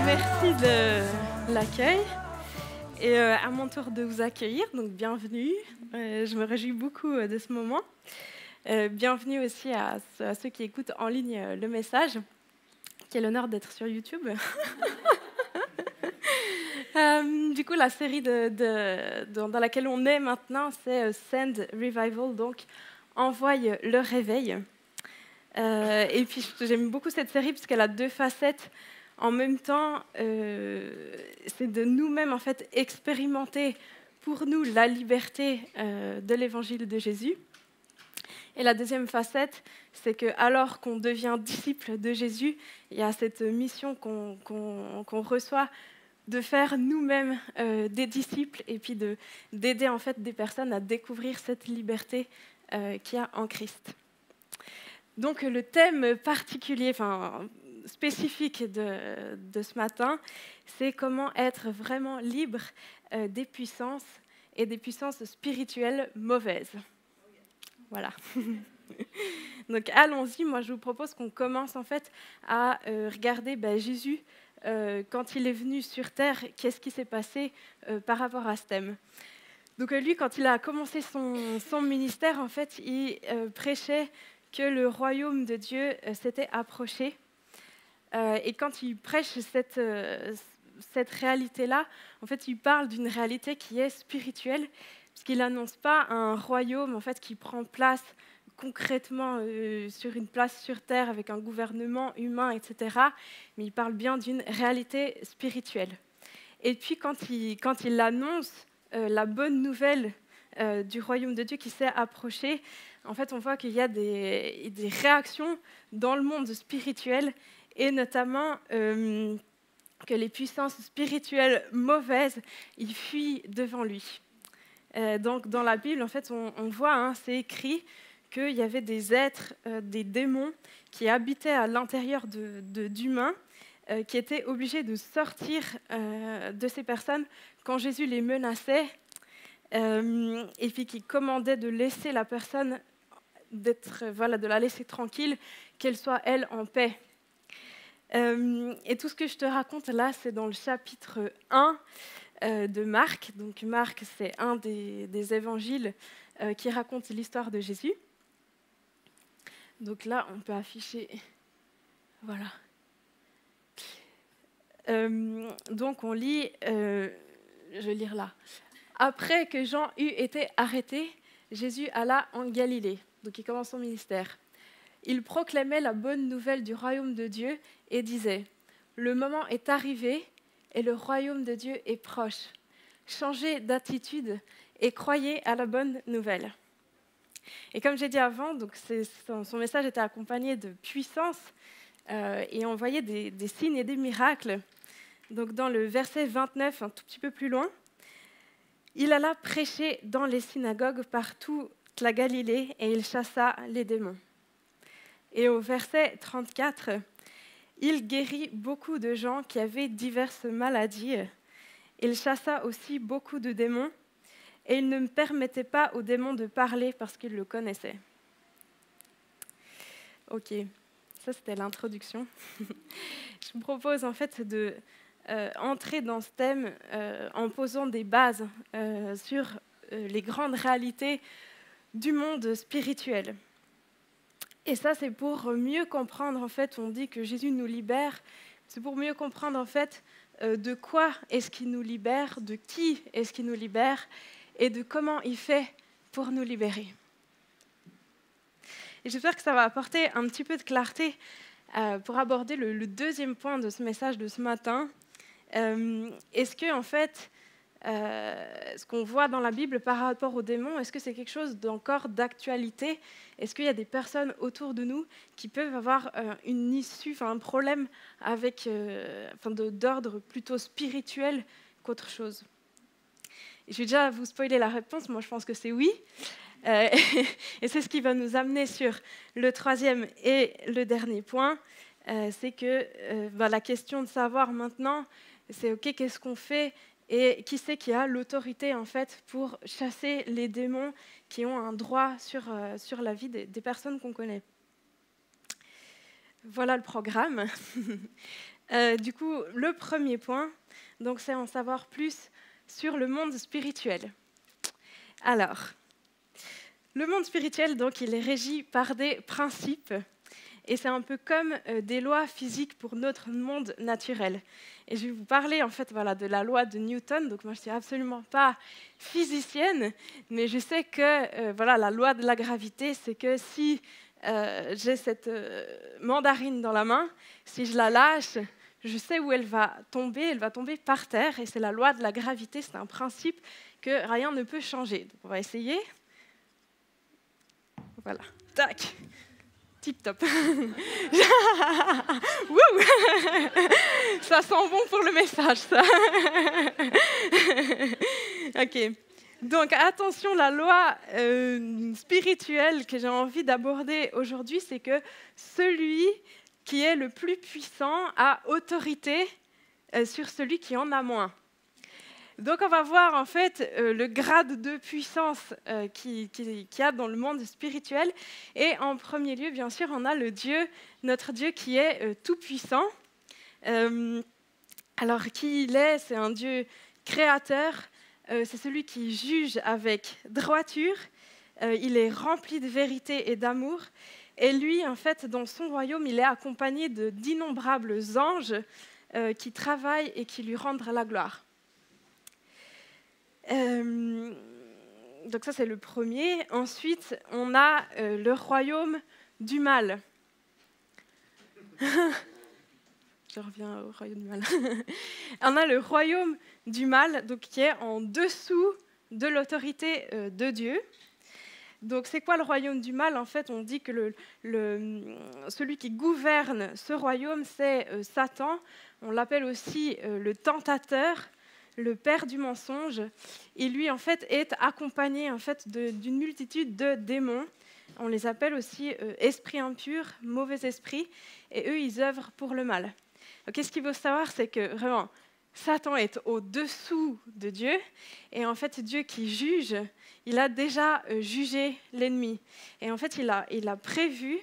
Merci de l'accueil et à mon tour de vous accueillir, donc bienvenue. Je me réjouis beaucoup de ce moment. Bienvenue aussi à ceux qui écoutent en ligne le message. Quel honneur d'être sur YouTube. Du coup, la série dans laquelle on est maintenant, c'est Send Revival, donc Envoie le réveil. Et puis j'aime beaucoup cette série parce qu'elle a deux facettes. En même temps, c'est de nous-mêmes en fait expérimenter pour nous la liberté de l'évangile de Jésus. Et la deuxième facette, c'est que alors qu'on devient disciple de Jésus, il y a cette mission qu'on reçoit de faire nous-mêmes des disciples et puis d'aider en fait des personnes à découvrir cette liberté qu'il y a en Christ. Donc le thème particulier, spécifique de ce matin, c'est comment être vraiment libre des puissances et des puissances spirituelles mauvaises. Voilà. Donc allons-y, moi je vous propose qu'on commence en fait à regarder Jésus quand il est venu sur terre, qu'est-ce qui s'est passé par rapport à ce thème. Donc lui, quand il a commencé son ministère, en fait, il prêchait que le royaume de Dieu s'était approché. Et quand il prêche cette réalité-là, en fait, il parle d'une réalité qui est spirituelle, parce qu'il n'annonce pas un royaume en fait, qui prend place concrètement sur une place sur terre avec un gouvernement humain, etc. Mais il parle bien d'une réalité spirituelle. Et puis quand il annonce la bonne nouvelle du royaume de Dieu qui s'est approché, en fait, on voit qu'il y a des réactions dans le monde spirituel, et notamment que les puissances spirituelles mauvaises, ils fuient devant lui. Donc, dans la Bible, en fait, on voit, c'est écrit qu'il y avait des êtres, des démons, qui habitaient à l'intérieur d'humains, qui étaient obligés de sortir de ces personnes quand Jésus les menaçait, et puis qui commandaient de laisser la personne, de la laisser tranquille, qu'elle soit, elle, en paix. Et tout ce que je te raconte là, c'est dans le chapitre 1 de Marc. Donc Marc, c'est un des évangiles qui raconte l'histoire de Jésus. Donc là, on peut afficher... Voilà. Donc on lit... je vais lire là. Après que Jean eut été arrêté, Jésus alla en Galilée. Donc il commence son ministère. Il proclamait la bonne nouvelle du royaume de Dieu et disait « Le moment est arrivé et le royaume de Dieu est proche. Changez d'attitude et croyez à la bonne nouvelle. » Et comme j'ai dit avant, donc son message était accompagné de puissance et on voyait des signes et des miracles. Donc dans le verset 29, un tout petit peu plus loin, il alla prêcher dans les synagogues par toute la Galilée et il chassa les démons. Et au verset 34, il guérit beaucoup de gens qui avaient diverses maladies. Il chassa aussi beaucoup de démons et il ne permettait pas aux démons de parler parce qu'ils le connaissaient. Ok, ça c'était l'introduction. Je vous propose en fait de entrer dans ce thème en posant des bases sur les grandes réalités du monde spirituel. Et ça, c'est pour mieux comprendre, en fait, on dit que Jésus nous libère, c'est pour mieux comprendre, en fait, de quoi est-ce qu'il nous libère, de qui est-ce qu'il nous libère, et de comment il fait pour nous libérer. Et j'espère que ça va apporter un petit peu de clarté pour aborder le deuxième point de ce message de ce matin. Est-ce que, en fait, ce qu'on voit dans la Bible par rapport aux démons, est-ce que c'est quelque chose d'encore d'actualité? Est-ce qu'il y a des personnes autour de nous qui peuvent avoir une issue, un problème avec, d'ordre plutôt spirituel qu'autre chose? Et je vais déjà vous spoiler la réponse, moi je pense que c'est oui. Et c'est ce qui va nous amener sur le troisième et le dernier point, c'est que la question de savoir maintenant, c'est OK, qu'est-ce qu'on fait et qui c'est qui a l'autorité en fait pour chasser les démons qui ont un droit sur la vie des personnes qu'on connaît. Voilà le programme. Du coup, le premier point, donc, c'est en savoir plus sur le monde spirituel. Alors, le monde spirituel, donc, il est régi par des principes. Et c'est un peu comme des lois physiques pour notre monde naturel. Et je vais vous parler en fait voilà, de la loi de Newton. Donc moi je ne suis absolument pas physicienne, mais je sais que voilà, la loi de la gravité, c'est que si j'ai cette mandarine dans la main, si je la lâche, je sais où elle va tomber par terre. Et c'est la loi de la gravité, c'est un principe que rien ne peut changer. Donc on va essayer. Voilà, tac. Tip top. Ça sent bon pour le message, ça. Ok. Donc attention, la loi spirituelle que j'ai envie d'aborder aujourd'hui, c'est que celui qui est le plus puissant a autorité sur celui qui en a moins. Donc on va voir en fait le grade de puissance qu'il y a dans le monde spirituel. Et en premier lieu, bien sûr, on a le Dieu, notre Dieu qui est tout-puissant. Alors qui il est? C'est un Dieu créateur, c'est celui qui juge avec droiture, il est rempli de vérité et d'amour. Et lui, en fait, dans son royaume, il est accompagné d'innombrables anges qui travaillent et qui lui rendent la gloire. Donc ça, c'est le premier. Ensuite, on a le royaume du mal. Je reviens au royaume du mal. On a le royaume du mal, donc, qui est en dessous de l'autorité de Dieu. Donc, c'est quoi le royaume du mal? En fait, on dit que celui qui gouverne ce royaume, c'est Satan. On l'appelle aussi le tentateur, le père du mensonge. Et lui, en fait, est accompagné en fait, d'une multitude de démons. On les appelle aussi esprits impurs, mauvais esprits. Et eux, ils œuvrent pour le mal. Qu'est-ce qu'il faut savoir? C'est que vraiment, Satan est au-dessous de Dieu. Et en fait, Dieu qui juge, il a déjà jugé l'ennemi. Et en fait, il a prévu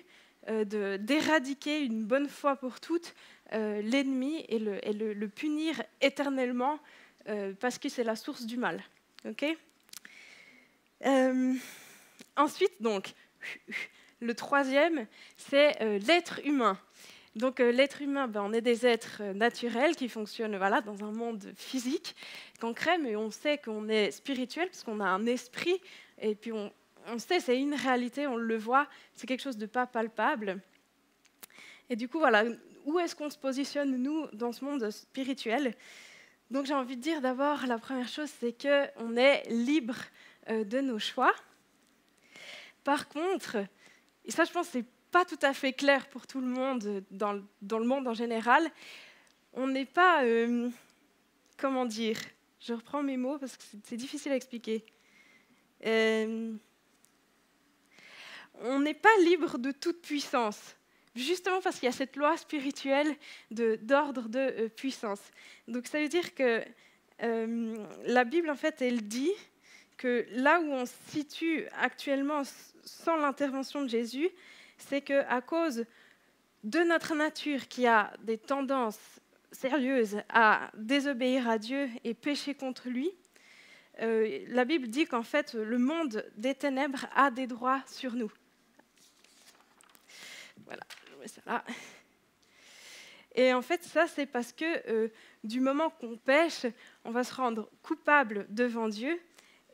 d'éradiquer une bonne fois pour toutes l'ennemi et le punir éternellement parce que c'est la source du mal. Okay? Ensuite, donc, le troisième, c'est l'être humain. Donc l'être humain, on est des êtres naturels qui fonctionnent voilà, dans un monde physique, concret, mais on sait qu'on est spirituel parce qu'on a un esprit, et puis on sait, c'est une réalité, on le voit, c'est quelque chose de pas palpable. Et du coup, voilà, où est-ce qu'on se positionne, nous, dans ce monde spirituel? Donc j'ai envie de dire d'abord, la première chose, c'est qu'on est libre de nos choix. Par contre, et ça je pense que c'est pas tout à fait clair pour tout le monde, dans le monde en général, on n'est pas, comment dire, je reprends mes mots parce que c'est difficile à expliquer. On n'est pas libre de toute puissance, justement parce qu'il y a cette loi spirituelle d'ordre de puissance. Donc ça veut dire que la Bible, en fait, elle dit que là où on se situe actuellement sans l'intervention de Jésus, c'est qu'à cause de notre nature qui a des tendances sérieuses à désobéir à Dieu et pécher contre lui, la Bible dit qu'en fait, le monde des ténèbres a des droits sur nous. Voilà, je mets ça là. Et en fait, ça, c'est parce que du moment qu'on pêche, on va se rendre coupable devant Dieu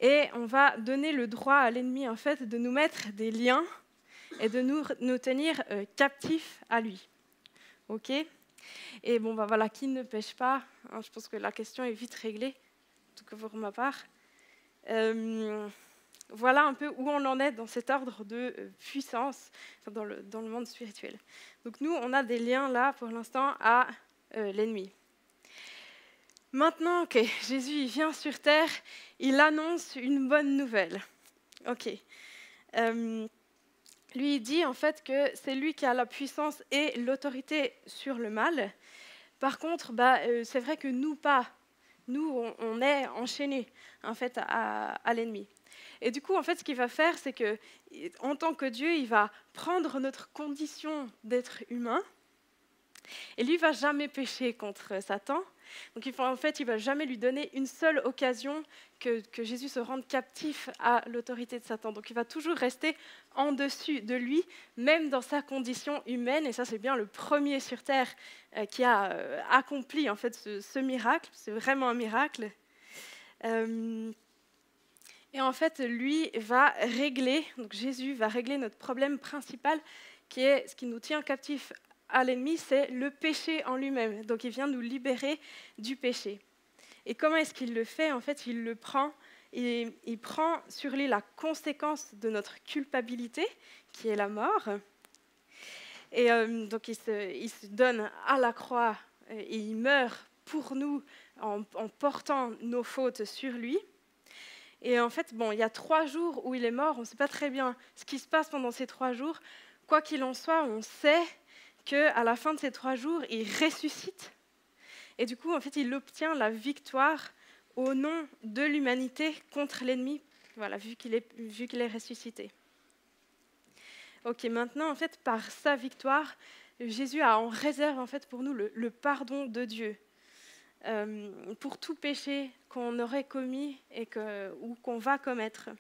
et on va donner le droit à l'ennemi, en fait, de nous mettre des liens et de nous tenir captifs à lui. OK? Et bon, bah voilà, qui ne pêche pas, hein, je pense que la question est vite réglée, en tout cas pour ma part. Voilà un peu où on en est dans cet ordre de puissance dans le monde spirituel. Donc nous, on a des liens là, pour l'instant, à l'ennemi. Maintenant que Jésus il vient sur terre, il annonce une bonne nouvelle. OK. Lui, il dit en fait que c'est lui qui a la puissance et l'autorité sur le mal. Par contre, c'est vrai que nous, pas. Nous, on est enchaînés en fait, à l'ennemi. Et du coup, en fait, ce qu'il va faire, c'est qu'en tant que Dieu, il va prendre notre condition d'être humain Et lui, il ne va jamais pécher contre Satan. Donc en fait, il ne va jamais lui donner une seule occasion que Jésus se rende captif à l'autorité de Satan. Donc il va toujours rester en dessus de lui, même dans sa condition humaine. Et ça, c'est bien le premier sur Terre qui a accompli en fait ce miracle. C'est vraiment un miracle. Et en fait, lui va régler, donc Jésus va régler notre problème principal, qui est ce qui nous tient captifs à l'ennemi, c'est le péché en lui-même. Donc il vient nous libérer du péché. Et comment est-ce qu'il le fait? En fait, il prend sur lui la conséquence de notre culpabilité, qui est la mort. Et donc il se donne à la croix et il meurt pour nous en portant nos fautes sur lui. Et en fait, il y a 3 jours où il est mort, on ne sait pas très bien ce qui se passe pendant ces 3 jours. Quoi qu'il en soit, on sait qu'à la fin de ces 3 jours, il ressuscite. Et du coup, en fait, il obtient la victoire au nom de l'humanité contre l'ennemi, voilà, vu qu'il est ressuscité. Ok, maintenant, en fait, par sa victoire, Jésus a en réserve en fait, pour nous le pardon de Dieu. Pour tout péché qu'on aurait commis ou qu'on va commettre.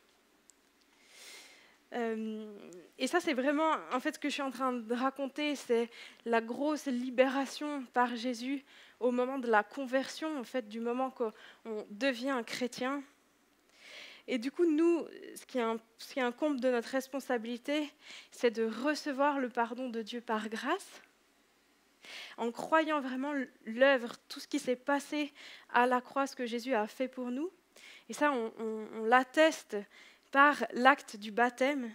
Et ça, c'est vraiment, en fait, ce que je suis en train de raconter, c'est la grosse libération par Jésus au moment de la conversion, en fait, du moment qu'on devient un chrétien. Et du coup, nous, ce qui incombe de notre responsabilité, c'est de recevoir le pardon de Dieu par grâce, en croyant vraiment l'œuvre, tout ce qui s'est passé à la croix, ce que Jésus a fait pour nous. Et ça, on l'atteste par l'acte du baptême.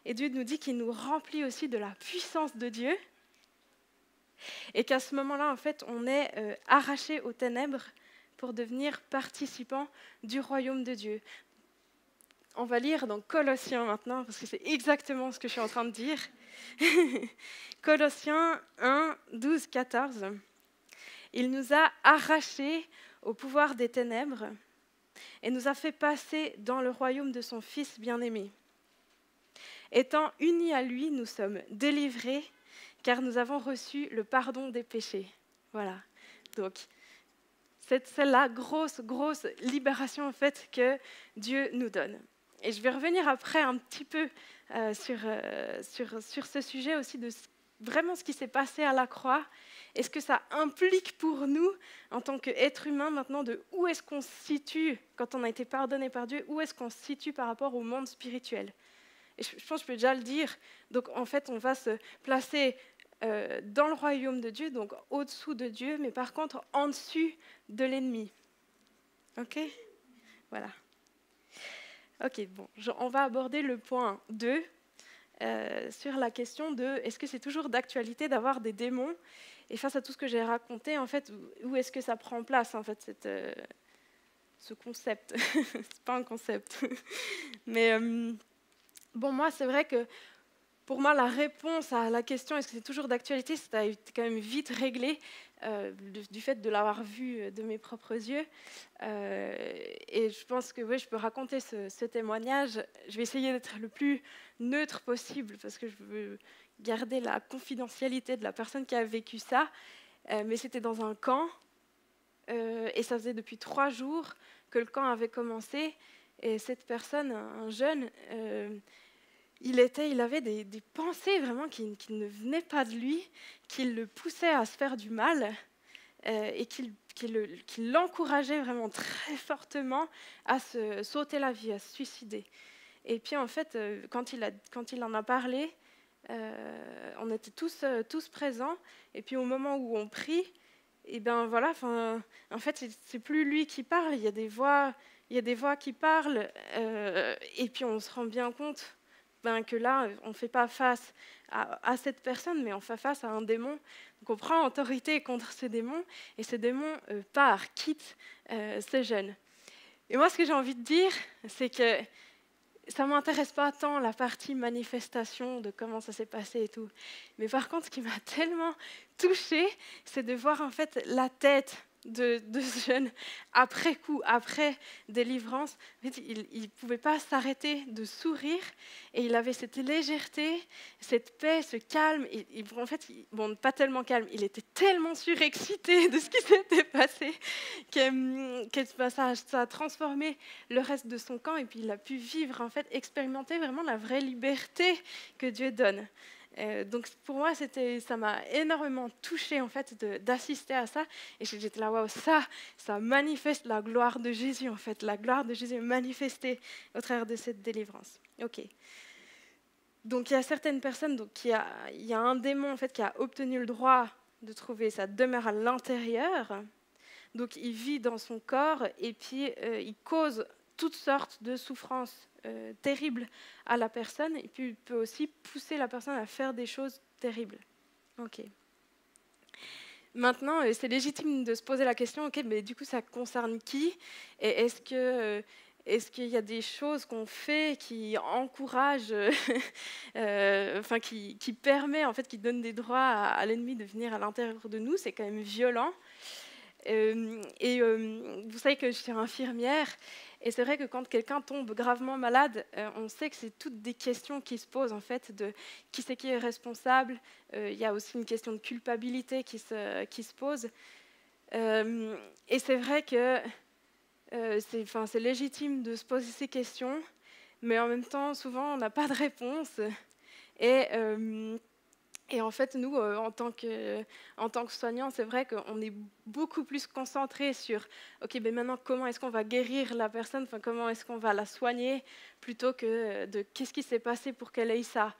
Et Dieu nous dit qu'il nous remplit aussi de la puissance de Dieu. Et qu'à ce moment-là, en fait, on est arraché aux ténèbres pour devenir participant du royaume de Dieu. On va lire dans Colossiens maintenant, parce que c'est exactement ce que je suis en train de dire. Colossiens 1, 12, 14. Il nous a arrachés au pouvoir des ténèbres et nous a fait passer dans le royaume de son Fils bien-aimé. Étant unis à lui, nous sommes délivrés, car nous avons reçu le pardon des péchés. Voilà. Donc, c'est la grosse libération en fait que Dieu nous donne. Et je vais revenir après un petit peu sur ce sujet aussi de vraiment ce qui s'est passé à la croix et ce que ça implique pour nous en tant qu'êtres humains maintenant, de où est-ce qu'on se situe quand on a été pardonné par Dieu, où est-ce qu'on se situe par rapport au monde spirituel. Et je pense que je peux déjà le dire, donc en fait on va se placer dans le royaume de Dieu, donc au-dessous de Dieu, mais par contre en dessus de l'ennemi. Ok ? Voilà. Ok, bon, on va aborder le point 2 sur la question de est-ce que c'est toujours d'actualité d'avoir des démons? Et face à tout ce que j'ai raconté, en fait, où est-ce que ça prend place, en fait, ce concept? C'est pas un concept. Mais bon, moi, c'est vrai que pour moi, la réponse à la question est-ce que c'est toujours d'actualité, ça a été quand même vite réglé du fait de l'avoir vu de mes propres yeux. Et je pense que oui, je peux raconter ce témoignage. Je vais essayer d'être le plus neutre possible parce que je veux garder la confidentialité de la personne qui a vécu ça. Mais c'était dans un camp et ça faisait depuis 3 jours que le camp avait commencé. Et cette personne, un jeune, il avait des pensées vraiment qui ne venaient pas de lui, qui le poussaient à se faire du mal et qui l'encourageaient vraiment très fortement à se sauter la vie, à se suicider. Et puis en fait, quand il en a parlé, on était tous présents. Et puis au moment où on prie, et ben voilà, en fait, c'est plus lui qui parle. Il y a des voix qui parlent. Et puis on se rend bien compte que là, on ne fait pas face à cette personne, mais on fait face à un démon. Donc on prend autorité contre ce démon, et ce démon quitte ce jeune. Et moi, ce que j'ai envie de dire, c'est que ça ne m'intéresse pas tant la partie manifestation de comment ça s'est passé et tout. Mais par contre, ce qui m'a tellement touchée, c'est de voir en fait la tête de ce jeune après coup, après délivrance. En fait, il ne pouvait pas s'arrêter de sourire et il avait cette légèreté, cette paix, ce calme. En fait, bon, pas tellement calme, il était tellement surexcité de ce qui s'était passé que ça a transformé le reste de son camp et puis il a pu vivre, en fait, expérimenter vraiment la vraie liberté que Dieu donne. Donc pour moi, ça m'a énormément touchée en fait d'assister à ça. Et j'étais là, waouh, ça manifeste la gloire de Jésus en fait. La gloire de Jésus est manifestée au travers de cette délivrance. Ok. Donc il y a certaines personnes, donc il y a un démon en fait qui a obtenu le droit de trouver sa demeure à l'intérieur. Donc il vit dans son corps et puis il cause toutes sortes de souffrances terribles à la personne et puis il peut aussi pousser la personne à faire des choses terribles. Ok. Maintenant, c'est légitime de se poser la question, ok, mais du coup ça concerne qui? Et est-ce qu'il y a des choses qu'on fait qui encouragent, enfin qui permet en fait, qui donne des droits à l'ennemi de venir à l'intérieur de nous? C'est quand même violent. Vous savez que je suis infirmière, et c'est vrai que quand quelqu'un tombe gravement malade, on sait que c'est toutes des questions qui se posent, en fait, de qui c'est qui est responsable. Il y a aussi une question de culpabilité qui se pose. Et c'est vrai que c'est légitime de se poser ces questions, mais en même temps, souvent, on n'a pas de réponse. Et... Et en fait, nous, en tant que soignants, c'est vrai qu'on est beaucoup plus concentrés sur, OK, ben maintenant, comment est-ce qu'on va guérir la personne, enfin, comment est-ce qu'on va la soigner, plutôt que de qu'est-ce qui s'est passé pour qu'elle ait ça.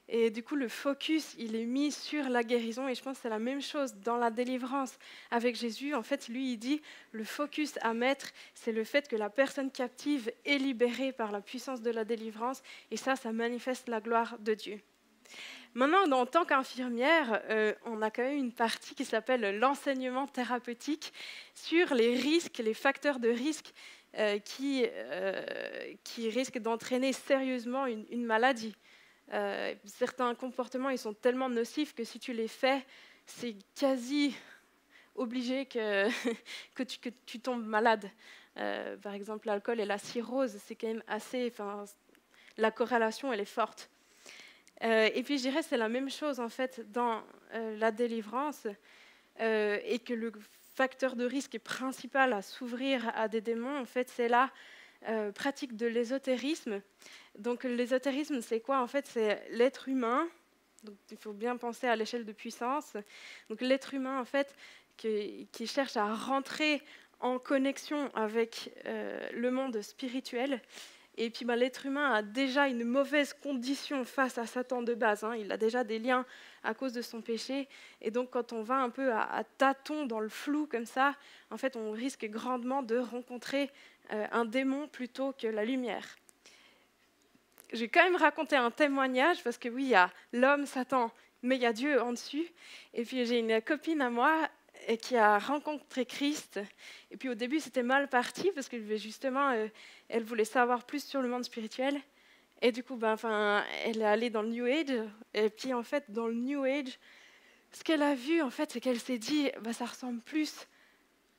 Et du coup, le focus, il est mis sur la guérison, et je pense que c'est la même chose dans la délivrance avec Jésus. En fait, lui, il dit, le focus à mettre, c'est le fait que la personne captive est libérée par la puissance de la délivrance, et ça manifeste la gloire de Dieu. Maintenant, en tant qu'infirmière, on a quand même une partie qui s'appelle l'enseignement thérapeutique sur les risques, les facteurs de risque qui risquent d'entraîner sérieusement une maladie. Certains comportements, ils sont tellement nocifs que si tu les fais, c'est quasi obligé que tu tombes malade. Par exemple, l'alcool et la cirrhose, c'est quand même assez... La corrélation, elle est forte. Et puis je dirais que c'est la même chose en fait dans la délivrance et que le facteur de risque principal à s'ouvrir à des démons, en fait, c'est la pratique de l'ésotérisme. Donc l'ésotérisme, c'est quoi? En fait, c'est l'être humain. Donc il faut bien penser à l'échelle de puissance. Donc l'être humain, en fait, qui cherche à rentrer en connexion avec le monde spirituel. Et puis l'être humain a déjà une mauvaise condition face à Satan de base. Il a déjà des liens à cause de son péché. Et donc quand on va un peu à tâtons dans le flou comme ça, en fait on risque grandement de rencontrer un démon plutôt que la lumière. Je vais quand même raconter un témoignage parce que oui, il y a l'homme, Satan, mais il y a Dieu en dessus. Et puis j'ai une copine à moi qui a rencontré Christ. Et puis au début, c'était mal parti parce que justement, elle voulait savoir plus sur le monde spirituel. Et du coup, elle est allée dans le New Age. Et puis en fait, dans le New Age, ce qu'elle a vu, en fait, c'est qu'elle s'est dit, ça ressemble plus.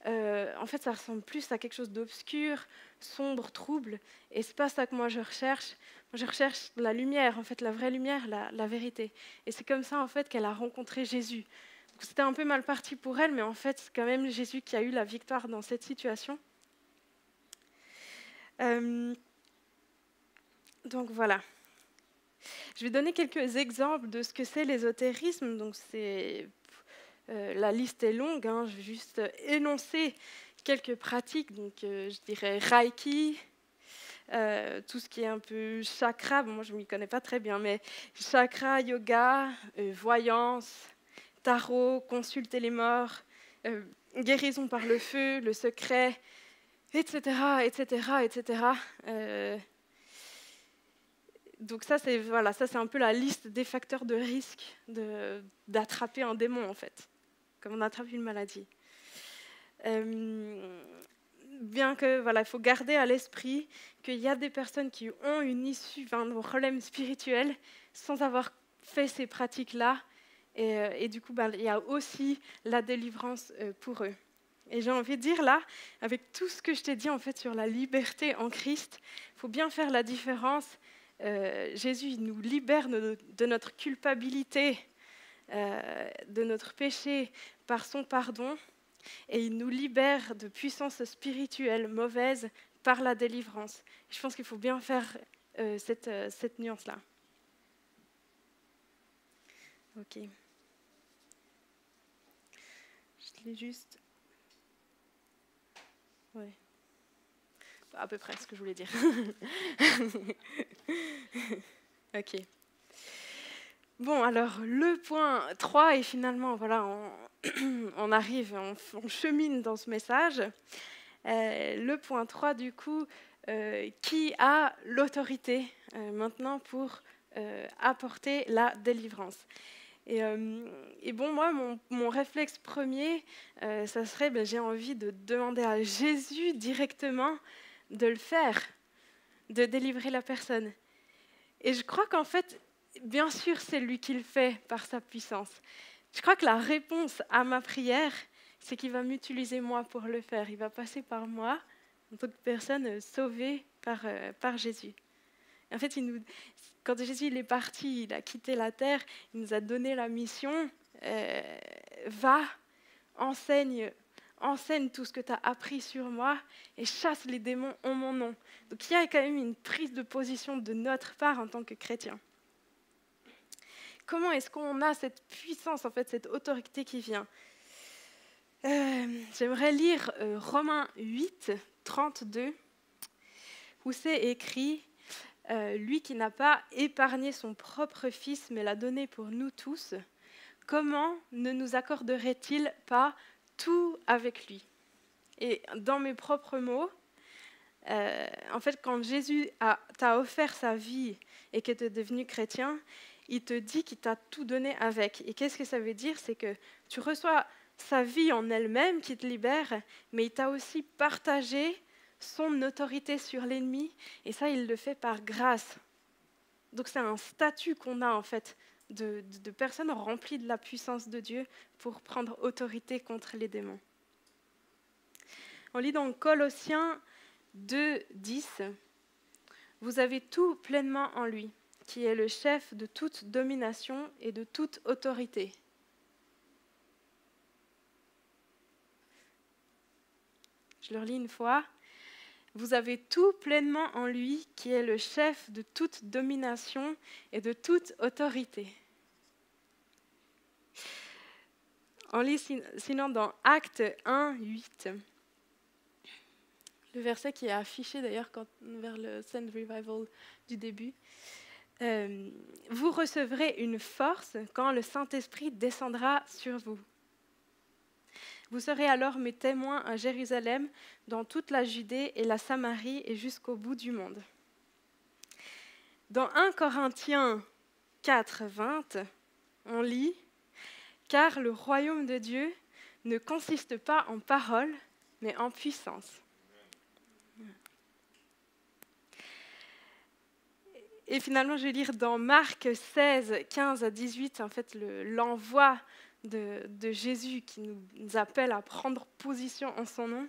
Ça ressemble plus à quelque chose d'obscur, sombre, trouble. Et c'est pas ça que moi je recherche. Moi, je recherche la lumière, en fait, la vraie lumière, la vérité. Et c'est comme ça, en fait, qu'elle a rencontré Jésus. Donc, c'était un peu mal parti pour elle, mais en fait, c'est quand même Jésus qui a eu la victoire dans cette situation. Donc voilà. Je vais donner quelques exemples de ce que c'est l'ésotérisme. Donc la liste est longue, je vais juste énoncer quelques pratiques. Donc je dirais Reiki, tout ce qui est un peu chakra. Bon, moi je ne m'y connais pas très bien, mais chakra, yoga, voyance, tarot, consulter les morts, guérison par le feu, le secret, etc., etc., etc. Donc ça c'est un peu la liste des facteurs de risque d'attraper un démon, en fait, comme on attrape une maladie. Bien que, il faut garder à l'esprit qu'il y a des personnes qui ont une issue, un problème spirituel, sans avoir fait ces pratiques-là. Et du coup, il y a aussi la délivrance pour eux. Et j'ai envie de dire là, avec tout ce que je t'ai dit en fait sur la liberté en Christ, il faut bien faire la différence. Jésus il nous libère de notre culpabilité, de notre péché par son pardon, et il nous libère de puissances spirituelles mauvaises par la délivrance. Je pense qu'il faut bien faire cette nuance-là. Ok. Je l'ai juste... Ouais. À peu près ce que je voulais dire. Ok. Bon, alors le point 3, et finalement, voilà, on arrive, on chemine dans ce message. Le point 3, du coup, qui a l'autorité maintenant pour apporter la délivrance. Et bon, moi, mon réflexe premier, ça serait, j'ai envie de demander à Jésus directement de le faire, de délivrer la personne. Et je crois qu'en fait, bien sûr, c'est lui qui le fait par sa puissance. Je crois que la réponse à ma prière, c'est qu'il va m'utiliser moi pour le faire. Il va passer par moi en tant que personne sauvée par Jésus. En fait, quand Jésus il est parti, il a quitté la terre, il nous a donné la mission, va, enseigne tout ce que tu as appris sur moi et chasse les démons en mon nom. Donc il y a quand même une prise de position de notre part en tant que chrétien. Comment est-ce qu'on a cette puissance, en fait, cette autorité qui vient ? J'aimerais lire Romains 8, 32, où c'est écrit lui qui n'a pas épargné son propre fils, mais l'a donné pour nous tous, comment ne nous accorderait-il pas tout avec lui ? Et dans mes propres mots, en fait, quand Jésus t'a offert sa vie et que tu es devenu chrétien, il te dit qu'il t'a tout donné avec. Et qu'est-ce que ça veut dire ? C'est que tu reçois sa vie en elle-même qui te libère, mais il t'a aussi partagé son autorité sur l'ennemi, et ça, il le fait par grâce. Donc c'est un statut qu'on a en fait de personnes remplies de la puissance de Dieu pour prendre autorité contre les démons. On lit dans Colossiens 2, 10, « Vous avez tout pleinement en lui, qui est le chef de toute domination et de toute autorité. » Je le relis une fois. « Vous avez tout pleinement en lui, qui est le chef de toute domination et de toute autorité. » On lit sinon dans Actes 1, 8. Le verset qui est affiché d'ailleurs vers le Send Revival du début. Vous recevrez une force quand le Saint-Esprit descendra sur vous. Vous serez alors mes témoins à Jérusalem, dans toute la Judée et la Samarie et jusqu'au bout du monde. Dans 1 Corinthiens 4, 20, on lit « Car le royaume de Dieu ne consiste pas en paroles, mais en puissance. » Et finalement, je vais lire dans Marc 16, 15 à 18, en fait, l'envoi de Jésus qui nous appelle à prendre position en son nom.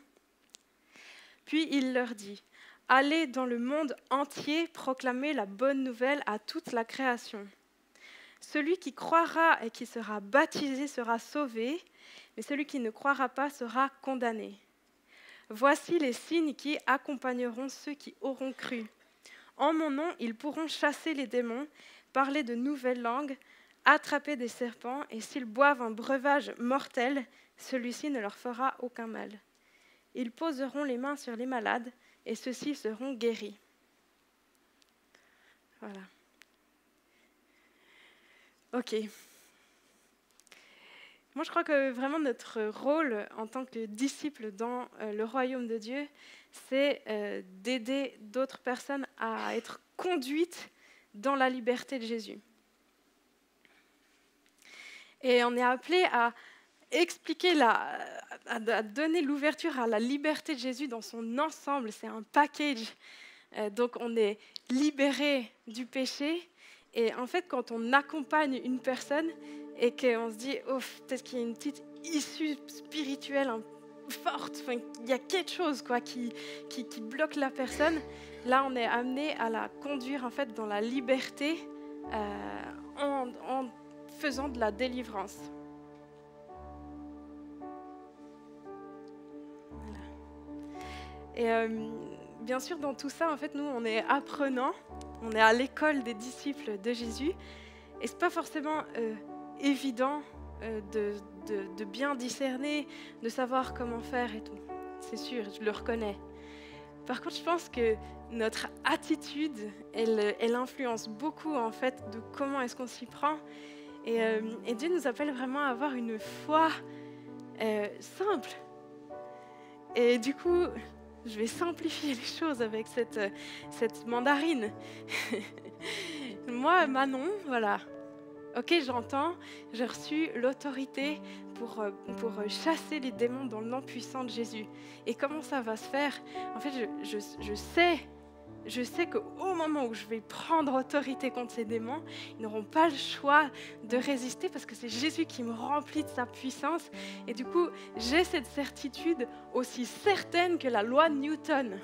Puis il leur dit, « Allez dans le monde entier proclamer la bonne nouvelle à toute la création. Celui qui croira et qui sera baptisé sera sauvé, mais celui qui ne croira pas sera condamné. Voici les signes qui accompagneront ceux qui auront cru. En mon nom, ils pourront chasser les démons, parler de nouvelles langues, attraper des serpents, et s'ils boivent un breuvage mortel, celui-ci ne leur fera aucun mal. Ils poseront les mains sur les malades, et ceux-ci seront guéris. » Voilà. Ok. Moi, je crois que vraiment notre rôle en tant que disciples dans le royaume de Dieu, c'est d'aider d'autres personnes à être conduites dans la liberté de Jésus. Et on est appelé à expliquer, à donner l'ouverture à la liberté de Jésus dans son ensemble. C'est un package. Donc on est libéré du péché. Et en fait, quand on accompagne une personne et qu'on se dit, oh, peut-être qu'il y a une petite issue spirituelle forte, enfin, il y a quelque chose quoi, qui bloque la personne. Là, on est amené à la conduire en fait dans la liberté en faisant de la délivrance. Voilà. Et bien sûr, dans tout ça, en fait, nous, on est apprenants, on est à l'école des disciples de Jésus, et c'est pas forcément évident de bien discerner, de savoir comment faire et tout. C'est sûr, je le reconnais. Par contre, je pense que notre attitude, elle influence beaucoup en fait de comment est-ce qu'on s'y prend. Et Dieu nous appelle vraiment à avoir une foi simple. Et du coup, je vais simplifier les choses avec cette mandarine. Moi, Manon, voilà. Ok, j'entends, j'ai reçu l'autorité pour chasser les démons dans le nom puissant de Jésus. Et comment ça va se faire? En fait, je sais qu'au moment où je vais prendre autorité contre ces démons, ils n'auront pas le choix de résister parce que c'est Jésus qui me remplit de sa puissance. Et du coup, j'ai cette certitude aussi certaine que la loi de Newton.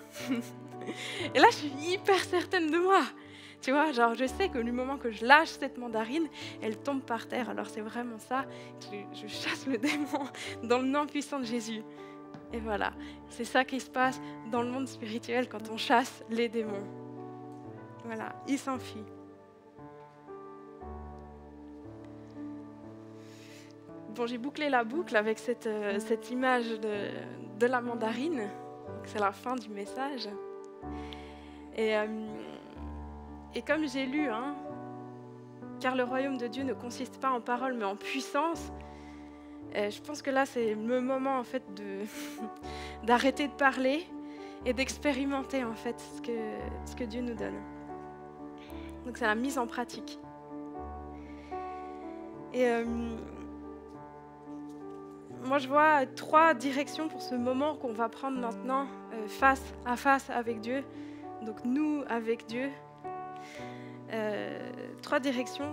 Et là, je suis hyper certaine de moi. Tu vois, genre je sais que du moment que je lâche cette mandarine, elle tombe par terre. Alors c'est vraiment ça, je chasse le démon dans le nom puissant de Jésus. Et voilà, c'est ça qui se passe dans le monde spirituel quand on chasse les démons. Voilà, ils s'enfuient. Bon, j'ai bouclé la boucle avec cette image de la mandarine. C'est la fin du message. Et comme j'ai lu, car le royaume de Dieu ne consiste pas en paroles mais en puissance, je pense que là c'est le moment en fait d'arrêter de parler et d'expérimenter en fait ce que Dieu nous donne. Donc c'est la mise en pratique. Et moi je vois 3 directions pour ce moment qu'on va prendre maintenant face à face avec Dieu. Donc nous avec Dieu. 3 directions,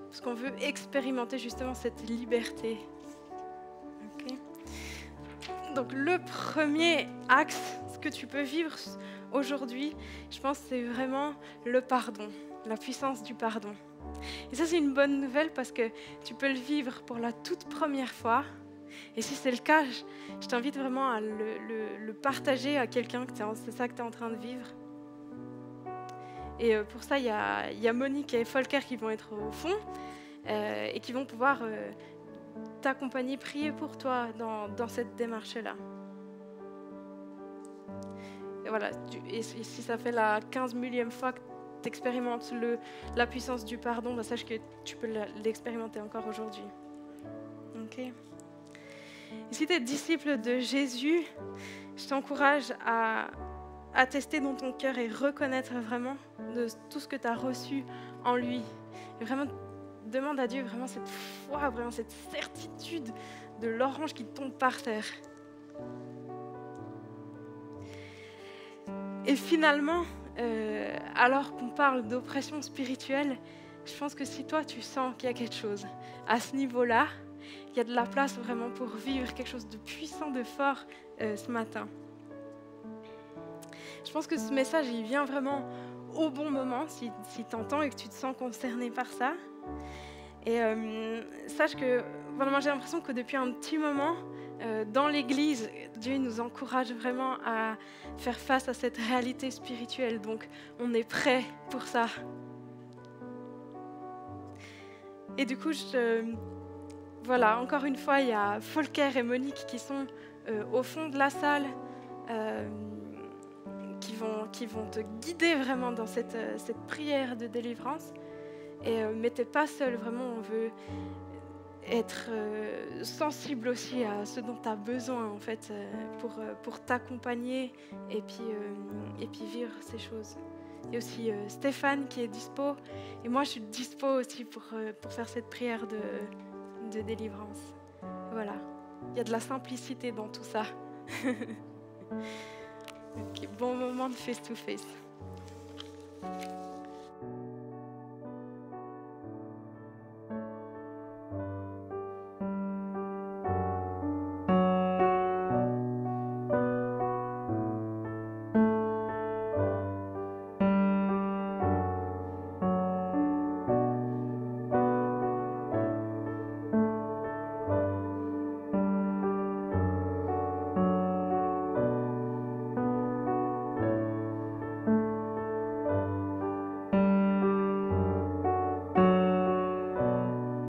parce qu'on veut expérimenter justement cette liberté. Okay. Donc le premier axe, ce que tu peux vivre aujourd'hui, je pense que c'est vraiment le pardon, la puissance du pardon. Et ça c'est une bonne nouvelle parce que tu peux le vivre pour la toute première fois. Et si c'est le cas, je t'invite vraiment à le partager à quelqu'un, c'est ça que tu es en train de vivre. Et pour ça, il y a Monique et Volker qui vont être au fond et qui vont pouvoir t'accompagner, prier pour toi dans cette démarche-là. Et voilà, et si ça fait la 15 millième fois que tu expérimentes la puissance du pardon, bah sache que tu peux l'expérimenter encore aujourd'hui. Ok. Et si tu es disciple de Jésus, je t'encourage à tester dans ton cœur et reconnaître vraiment de tout ce que tu as reçu en lui. Et vraiment, demande à Dieu vraiment cette foi, vraiment cette certitude de l'orange qui tombe par terre. Et finalement, alors qu'on parle d'oppression spirituelle, je pense que si toi tu sens qu'il y a quelque chose à ce niveau-là, il y a de la place vraiment pour vivre quelque chose de puissant, de fort ce matin. Je pense que ce message, il vient vraiment au bon moment, si tu entends et que tu te sens concerné par ça. Et sache que vraiment, j'ai l'impression que depuis un petit moment, dans l'Église, Dieu nous encourage vraiment à faire face à cette réalité spirituelle. Donc, on est prêt pour ça. Et du coup, voilà, encore une fois, il y a Volker et Monique qui sont au fond de la salle. Qui vont te guider vraiment dans cette prière de délivrance. Mais tu n'es pas seul, vraiment, on veut être sensible aussi à ce dont tu as besoin en fait, pour t'accompagner et puis vivre ces choses. Il y a aussi Stéphane qui est dispo, et moi je suis dispo aussi pour faire cette prière de délivrance. Voilà, il y a de la simplicité dans tout ça. Okay, bon moment de face to face.